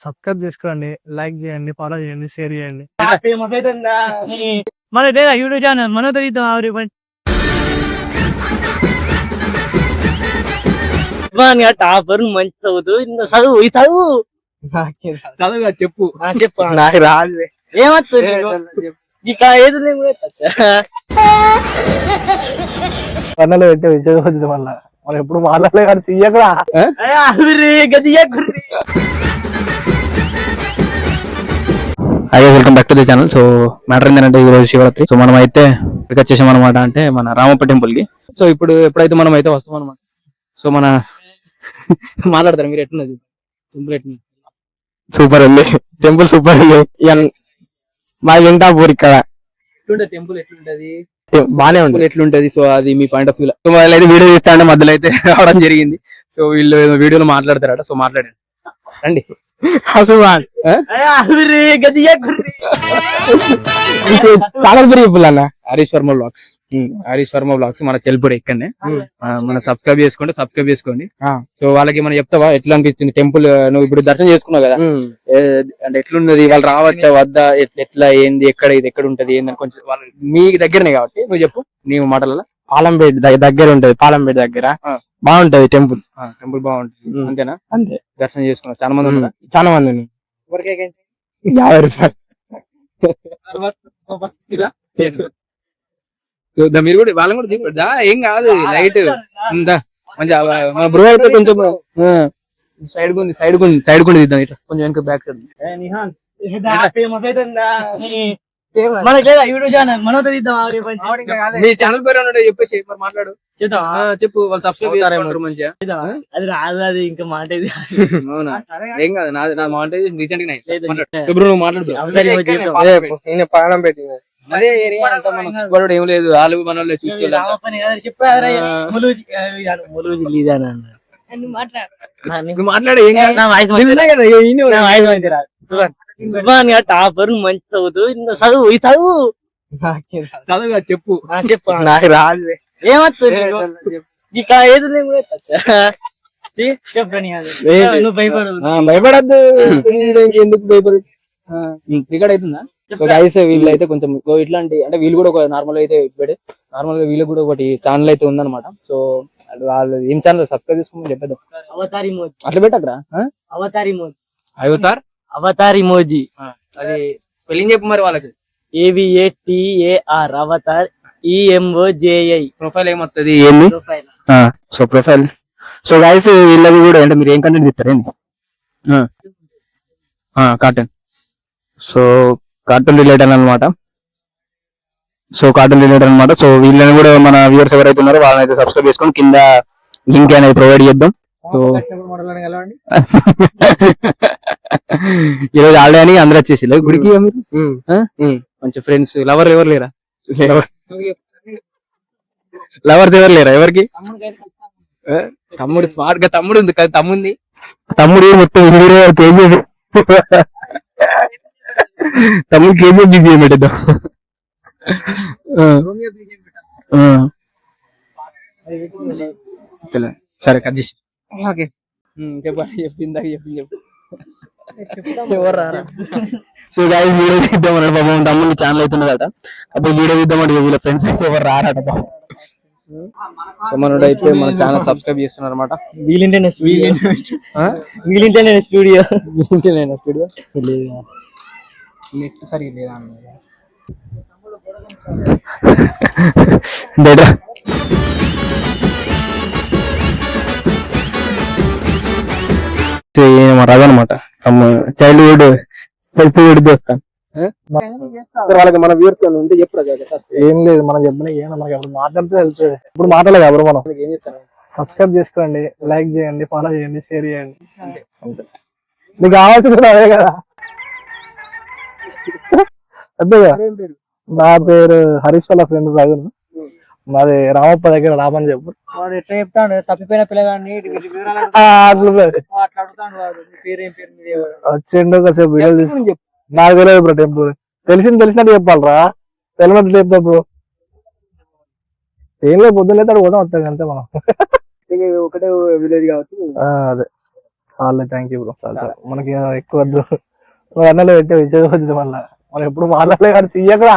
Subscribe చేసుకోండి, like చేయండి, follow చేయండి, షేర్ చేయండి. మన యూట్యూబ్ ఛానల్ మన టాపర్ మంచి చదువుతూ చదువు ఈ చదువు చదువుగా చెప్పు. చెప్పు నాకు రాదు. ఏమవుతుంది ఇక ఏది పన్నెలు పెట్టే చదువుతుంది మళ్ళా మనం ఎప్పుడు మాట్లాడలే కానీ తీయకరా అదే welcome back to the channel. So matter ఏంటంటే ఈ రోజు శివరాత్రి. సో మనం అయితే ఇక్కడికి వచ్చేసాం అనమాట, అంటే మన రామప్ప టెంపుల్ కి. సో ఇప్పుడు ఎప్పుడైతే మనం అయితే వస్తాం అనమాట. సో మన మాట్లాడతారు మీరు ఎట్లున్నది టెంపుల్? ఎట్లున్నది? సూపర్ ఉంది టెంపుల్, సూపర్ ఉంది. మా వెంటాపూర్ ఇక్కడ టెంపుల్ ఎట్లుంటది? బానే ఉంటుంది. ఎట్లుంటది? సో అది మీ పాయింట్ ఆఫ్ వ్యూ. సో వాళ్ళు అయితే వీడియో చూస్తా అంటే మధ్యలో అయితే రావడం జరిగింది. సో వీళ్ళు వీడియోలో మాట్లాడతారట. సో మాట్లాడండి రండి. అన్న హరీష్ వర్మ బ్లాగ్స్, హరీష్ వర్మ బ్లాగ్స్ మన చెల్పూడి ఇక్కడనే. మన సబ్స్క్రైబ్ చేసుకోండి. సో వాళ్ళకి మనం చెప్తావా ఎట్లా అనిపిస్తుంది టెంపుల్? నువ్వు ఇప్పుడు దర్శనం చేసుకున్నావు కదా, అంటే ఎట్లున్నది? వాళ్ళు రావచ్చా వద్దా? ఎట్లా ఏంది? ఎక్కడ ఇది ఎక్కడ ఉంటది ఏందని కొంచెం వాళ్ళు మీ దగ్గరనే కాబట్టి నువ్వు చెప్పు నీ మాటలలో. పాలంపేట దగ్గర ఉంటది, పాలంపేట దగ్గర బాగుంటది టెంపుల్. టెంపుల్ బాగుంటుంది అంతేనా? అంతే. దర్శనం చేసుకున్నావు చాలా మంది ఉన్నారు? చాలా మంది 50 రూపాయలు. మీరు కూడా వాళ్ళని కూడా దిగుదా, ఏం కాదు. లైట్ ఉందా మంచిగా మన బ్రో అయితే కొంచెం సైడ్ కొండి దిద్దాం ఇట్లా కొంచెం వెనక బ్యాక్ సైడ్. మనకి లేదా యూట్యూబ్ ఛానల్ మనతో మీ ఛానల్ పేరు చెప్పేసి మాట్లాడు. చెప్పు, వాళ్ళు సబ్స్క్రైబ్ చేస్తారు మంచిగా. అది రాదు, అది ఇంకా మాట. అవునా? ఏం కాదు, నా మానిటైజేషన్ రీసెంట్ గా నువ్వు మాట్లాడు. అదే ఏరియా అంతా మనం ఏం లేదు, వాళ్ళు మన వాళ్ళు మాట్లాడే టాపర్ మంచి చదువుతూ చదువు ఈ చదువు చదువుగా చెప్పు. చెప్పు నాకు రాదు. ఏమవుతుంది ఇక ఏది చెప్పని నువ్వు భయపడద్దు. ఎందుకు భయపడు? ఇక్కడ అవుతుందా? గైస్ వీళ్ళు అయితే కొంచెం ఇట్లాంటి, అంటే వీళ్ళు కూడా ఒక నార్మల్ అయితే నార్మల్ గా వీళ్ళకి కూడా ఒకటి ఛానల్ అయితే ఉందన్నమాట. సో వాళ్ళు ఏం ఛానల్ సబ్స్క్రైబ్ చేసుకోమని చెప్పేద్దాం. అవతారి మోజీ అట్లా పెట్టకరా. అవతారి మోజీ అది స్పెల్లింగ్ చెప్పు మరి వాళ్ళకి. AVATAR Avatar EMOJI. ప్రొఫైల్ ఏమొస్తుంది ఏంది? So profile. సో గైస్ వీళ్ళవి కూడా అంటే మీరు ఏం కంటెంట్ ఇస్తారేంది? కార్టూన్. సో కార్టూన్ రిలేటెడ్ అనమాట. సో వీళ్ళని కూడా మన వ్యూవర్స్ ఎవరైతే ఉన్నారో వాళ్ళని అయితే సబ్స్క్రైబ్ చేసుకొని కింద లింక్ అనేది ప్రొవైడ్ చేద్దాం. సో ఈరోజు ఆల్రెడీ అని అందరూ వచ్చేసి గుడికి మంచి ఫ్రెండ్స్. లవర్ ఎవరు లేరా? లవర్స్ ఎవరు లేరా? ఎవరికి? తమ్ముడు స్మార్ట్ గా తమ్ముడు ఉంది కదా, తమ్ముడు మొత్తం తమ్ముడు కేజీ బిజీ పెట్టేద్దాం. సరే కట్ చేసి చెప్పు. సో గైస్ వీడియో తీద్దామన్నాడు బాబు, తమ్ముడు ఛానల్ అవుతున్నదట. అప్పుడు వీడియో తీద్దామంటే వీళ్ళ ఫ్రెండ్స్ అయితే ఎవరు రారట బాబు. సో మనోడు అయితే మన ఛానల్ సబ్స్క్రైబ్ చేస్తున్నారు అనమాట. వీలింటేనే స్టూడియో నెట్ సరిగా లేదా రాదనమాట. చైల్డ్హుడ్ దోస్తా. వాళ్ళకి మన వ్యూర్స్ ఉంటే చెప్పు. ఏం లేదు, మనం చెప్పిన మనకి ఎవరు మాట్లాడితే తెలుసు. ఇప్పుడు మాట్లాడలేదు ఎవరు. మనం ఏం చెప్తాను, సబ్స్క్రైబ్ చేసుకోండి, లైక్ చేయండి, ఫాలో చేయండి, షేర్ చేయండి. మీకు కావాల్సింది అదే కదా. అంతేగా. నా పేరు హరీష్ వాళ్ళ ఫ్రెండ్ రాజు. మాది రామప్ప దగ్గర రామని చెప్పు. వాడు ఎట్లా చెప్తాడు తప్పిపోయిన పిల్లగాన్ని వచ్చిండు కాసేపు వీడియోలు తీసుకుని. నాకు తెలియదు బ్రో టెంపుల్. తెలిసినట్టు చెప్పాలరా, తెలియనట్టు చెప్తా బ్రో. ఏం లేదు, పొద్దున్న అయితే పోదాం వస్తాం అంతే మనం. ఒకటే విలేజ్ కాబట్టి. అదే చాలు థ్యాంక్ యూ బ్రో చాలు చాలు మనకి ఎక్కువ వద్దు అన్నలో పెట్టి ఇచ్చేది వద్దు మళ్ళీ మనం ఎప్పుడు మాట్లాడలే కానీ తీయకరా